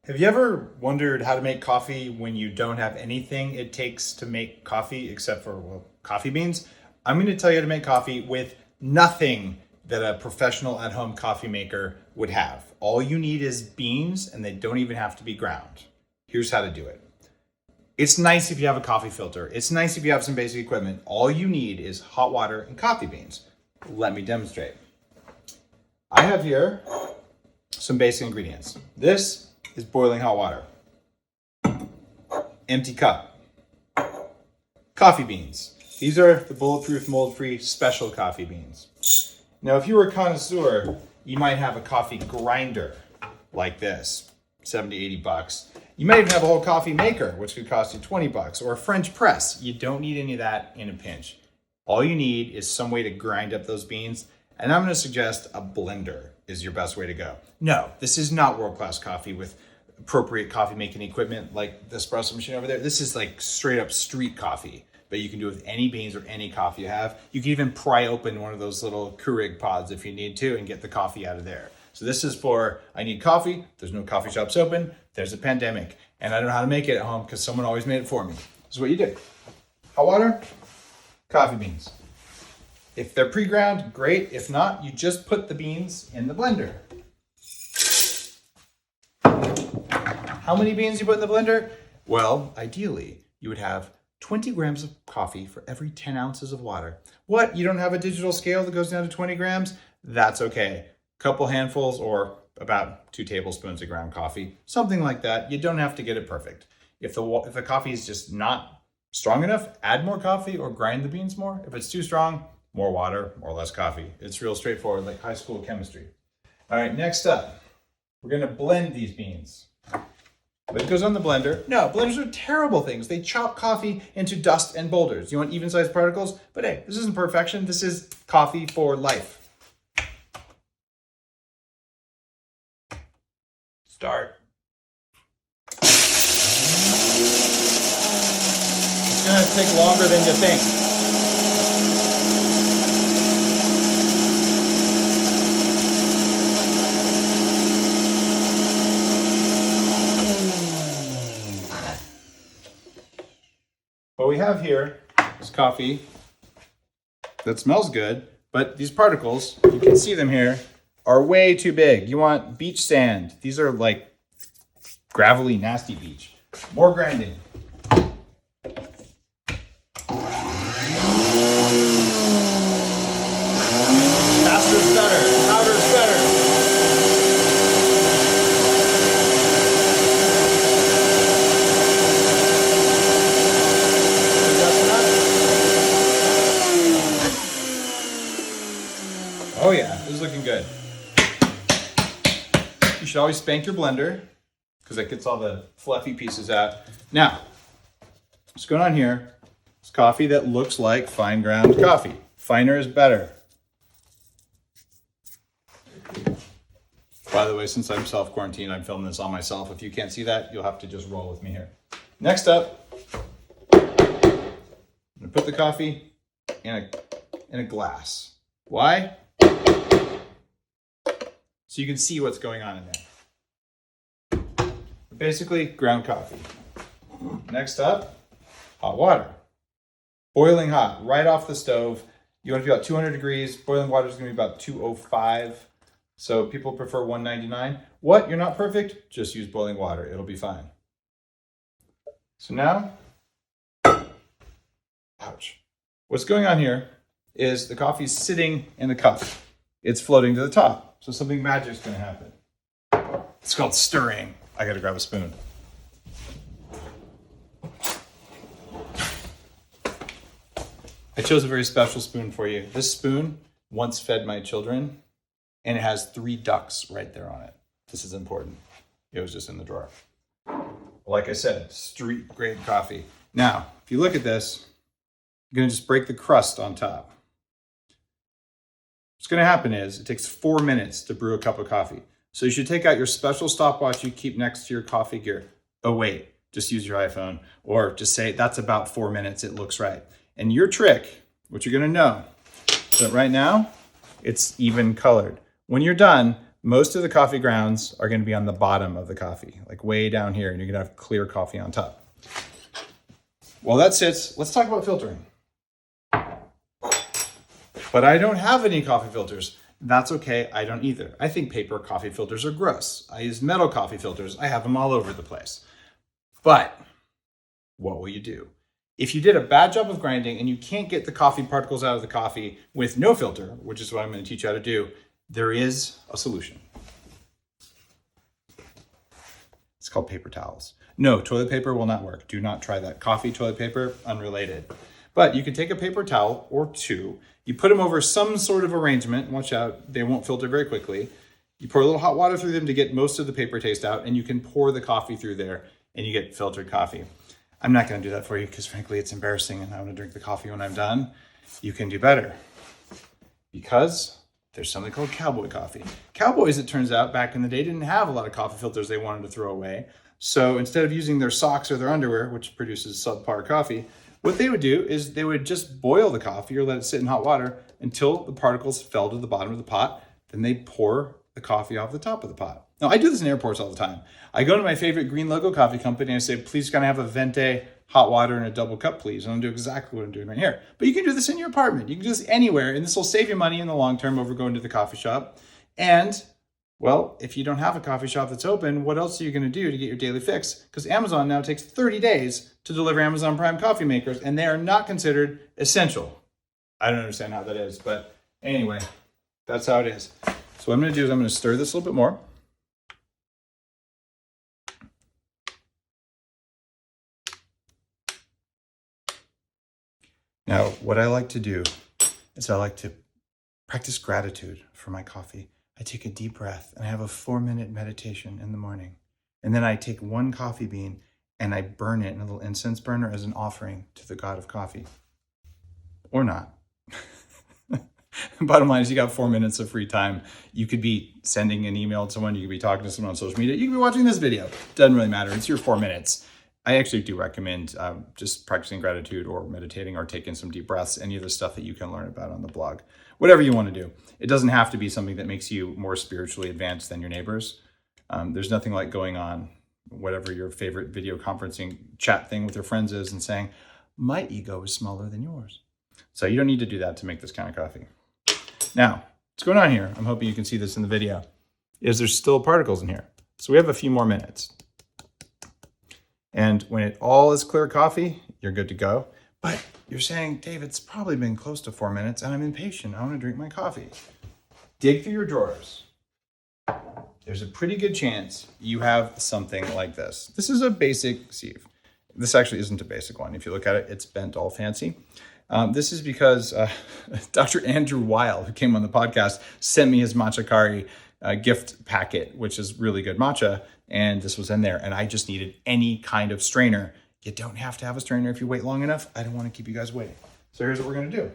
Have you ever wondered how to make coffee when you don't have anything it takes to make coffee except for, well, coffee beans? I'm going to tell you how to make coffee with nothing that a professional at-home coffee maker would have. All you need is beans, and they don't even have to be ground. Here's how to do it. It's nice if you have a coffee filter. It's nice if you have some basic equipment. All you need is hot water and coffee beans. Let me demonstrate. I have here some basic ingredients. This is boiling hot water. Empty cup. Coffee beans. These are the bulletproof, mold-free special coffee beans. Now, if you were a connoisseur, you might have a coffee grinder like this, 70, 80 bucks. You might even have a whole coffee maker, which could cost you 20 bucks, or a French press. You don't need any of that in a pinch. All you need is some way to grind up those beans, and I'm going to suggest a blender is your best way to go. No, this is not world-class coffee with appropriate coffee making equipment like the espresso machine over there. This is like straight up street coffee, but you can do it with any beans or any coffee you have. You can even pry open one of those little Keurig pods if you need to and get the coffee out of there. So this is for, I need coffee, there's no coffee shops open, there's a pandemic, and I don't know how to make it at home because someone always made it for me. This is what you do. Hot water, coffee beans. If they're pre-ground, great. If not, you just put the beans in the blender. How many beans you put in the blender? Well, ideally, you would have 20 grams of coffee for every 10 ounces of water. What? You don't have a digital scale that goes down to 20 grams? That's okay. Couple handfuls or about 2 tablespoons of ground coffee, something like that. You don't have to get it perfect. If the coffee is just not strong enough, add more coffee or grind the beans more. If it's too strong, more water or less coffee. It's real straightforward, like high school chemistry. All right, next up, we're gonna blend these beans. But it goes on the blender. No, blenders are terrible things. They chop coffee into dust and boulders. You want even-sized particles? But hey, this isn't perfection. This is coffee for life. Start. It's gonna take longer than you think. What we have here is coffee that smells good, but these particles, you can see them here, are way too big. You want beach sand. These are like gravelly, nasty beach. More grinding. Faster's better, powder's better. Oh yeah, this is looking good. You should always spank your blender because that gets all the fluffy pieces out. Now, what's going on here is coffee that looks like fine ground coffee. Finer is better. By the way, since I'm self-quarantined, I'm filming this on myself. If you can't see that, you'll have to just roll with me here. Next up, I'm gonna put the coffee in a glass. Why? So you can see what's going on in there. Basically, ground coffee. Next up, hot water. Boiling hot, right off the stove. You want to be about 200 degrees. Boiling water is going to be about 205. So people prefer 199. What? You're not perfect? Just use boiling water. It'll be fine. So now, ouch. What's going on here is the coffee's sitting in the cup. It's floating to the top. So something magic's gonna happen. It's called stirring. I gotta grab a spoon. I chose a very special spoon for you. This spoon once fed my children, and it has 3 ducks right there on it. This is important. It was just in the drawer. Like I said, street grade coffee. Now, if you look at this, you're gonna just break the crust on top. What's going to happen is it takes 4 minutes to brew a cup of coffee. So you should take out your special stopwatch you keep next to your coffee gear. Oh, wait, just use your iPhone or just say that's about 4 minutes. It looks right. And your trick, what you're going to know, is that right now it's even colored. When you're done, most of the coffee grounds are going to be on the bottom of the coffee, like way down here, and you're going to have clear coffee on top. While that sits, let's talk about filtering. But I don't have any coffee filters. That's okay, I don't either. I think paper coffee filters are gross. I use metal coffee filters. I have them all over the place. But what will you do? If you did a bad job of grinding and you can't get the coffee particles out of the coffee with no filter, which is what I'm going to teach you how to do, there is a solution. It's called paper towels. No, toilet paper will not work. Do not try that. Coffee, toilet paper, unrelated. But you can take a paper towel or two, you put them over some sort of arrangement. Watch out, they won't filter very quickly. You pour a little hot water through them to get most of the paper taste out, and you can pour the coffee through there and you get filtered coffee. I'm not going to do that for you because frankly it's embarrassing and I want to drink the coffee when I'm done. You can do better because there's something called cowboy coffee. Cowboys, it turns out, back in the day didn't have a lot of coffee filters they wanted to throw away. So instead of using their socks or their underwear, which produces subpar coffee, what they would do is they would just boil the coffee or let it sit in hot water until the particles fell to the bottom of the pot. Then they pour the coffee off the top of the pot. Now, I do this in airports all the time. I go to my favorite green logo coffee company and I say, please can I have a venti hot water in a double cup, please? And I'll do exactly what I'm doing right here. But you can do this in your apartment. You can do this anywhere, and this will save you money in the long term over going to the coffee shop. And, well, if you don't have a coffee shop that's open, what else are you going to do to get your daily fix? Because Amazon now takes 30 days to deliver Amazon Prime coffee makers, and they are not considered essential. I don't understand how that is, but anyway, that's how it is. So what I'm going to do is I'm going to stir this a little bit more. Now, what I like to do is I like to practice gratitude for my coffee. I take a deep breath and I have a 4-minute meditation in the morning. And then I take one coffee bean and I burn it in a little incense burner as an offering to the god of coffee. Or not. Bottom line is you got 4 minutes of free time. You could be sending an email to someone. You could be talking to someone on social media. You could be watching this video. Doesn't really matter. It's your 4 minutes. I actually do recommend just practicing gratitude or meditating or taking some deep breaths, any of the stuff that you can learn about on the blog. Whatever you want to do. It doesn't have to be something that makes you more spiritually advanced than your neighbors. There's nothing like going on whatever your favorite video conferencing chat thing with your friends is and saying, my ego is smaller than yours. So you don't need to do that to make this kind of coffee. Now, what's going on here, I'm hoping you can see this in the video, is there's still particles in here. So we have a few more minutes. And when it all is clear coffee, you're good to go. But you're saying, Dave, it's probably been close to 4 minutes and I'm impatient. I want to drink my coffee. Dig through your drawers. There's a pretty good chance you have something like this. This is a basic sieve. This actually isn't a basic one. If you look at it, it's bent all fancy. This is because Dr. Andrew Weil, who came on the podcast, sent me his matcha kari gift packet, which is really good matcha. And this was in there. And I just needed any kind of strainer. You don't have to have a strainer if you wait long enough. I don't want to keep you guys waiting. So here's what we're going to do.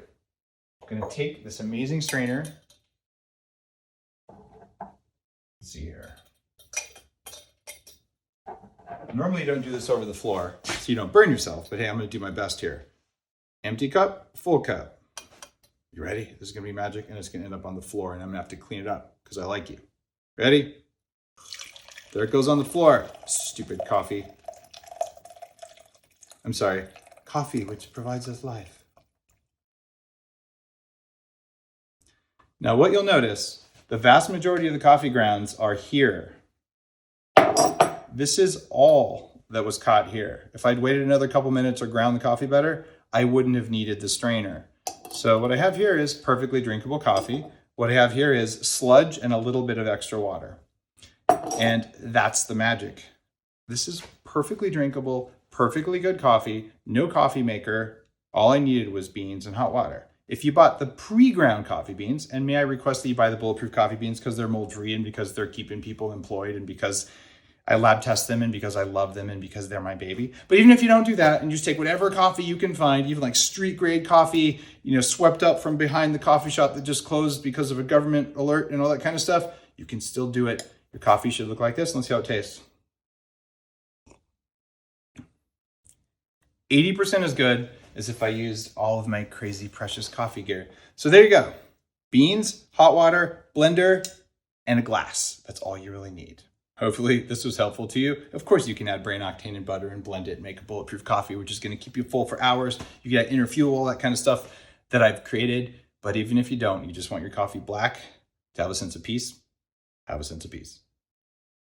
We're going to take this amazing strainer. Let's see here. Normally you don't do this over the floor, so you don't burn yourself. But hey, I'm going to do my best here. Empty cup, full cup. You ready? This is going to be magic, and it's going to end up on the floor, and I'm going to have to clean it up because I like you. Ready? There it goes on the floor. Stupid coffee. I'm sorry. Coffee, which provides us life. Now, what you'll notice, the vast majority of the coffee grounds are here. This is all that was caught here. If I'd waited another couple minutes or ground the coffee better, I wouldn't have needed the strainer. So what I have here is perfectly drinkable coffee. What I have here is sludge and a little bit of extra water. And that's the magic. This is perfectly drinkable, perfectly good coffee, no coffee maker. All I needed was beans and hot water. If you bought the pre-ground coffee beans, and may I request that you buy the bulletproof coffee beans because they're mold-free and because they're keeping people employed and because I lab test them and because I love them and because they're my baby. But even if you don't do that and just take whatever coffee you can find, even like street grade coffee, swept up from behind the coffee shop that just closed because of a government alert and all that kind of stuff, you can still do it. Your coffee should look like this. Let's see how it tastes. 80% as good as if I used all of my crazy precious coffee gear. So there you go. Beans, hot water, blender, and a glass. That's all you really need. Hopefully this was helpful to you. Of course, you can add brain octane and butter and blend it and make a bulletproof coffee, which is going to keep you full for hours. You get inner fuel, all that kind of stuff that I've created. But even if you don't, you just want your coffee black to have a sense of peace, have a sense of peace.